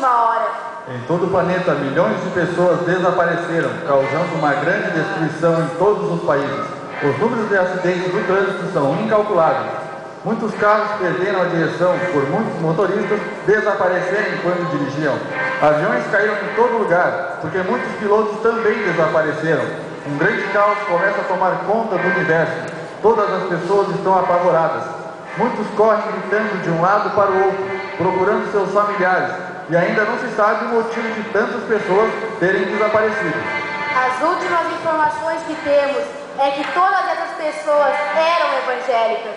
última hora. Em todo o planeta, milhões de pessoas desapareceram, causando uma grande destruição em todos os países. Os números de acidentes do trânsito são incalculáveis. Muitos carros perderam a direção por muitos motoristas desaparecerem quando dirigiam. Aviões caíram em todo lugar, porque muitos pilotos também desapareceram. Um grande caos começa a tomar conta do universo. Todas as pessoas estão apavoradas. Muitos correm gritando de um lado para o outro, procurando seus familiares, e ainda não se sabe o motivo de tantas pessoas terem desaparecido. As últimas informações que temos é que todas essas pessoas eram evangélicas.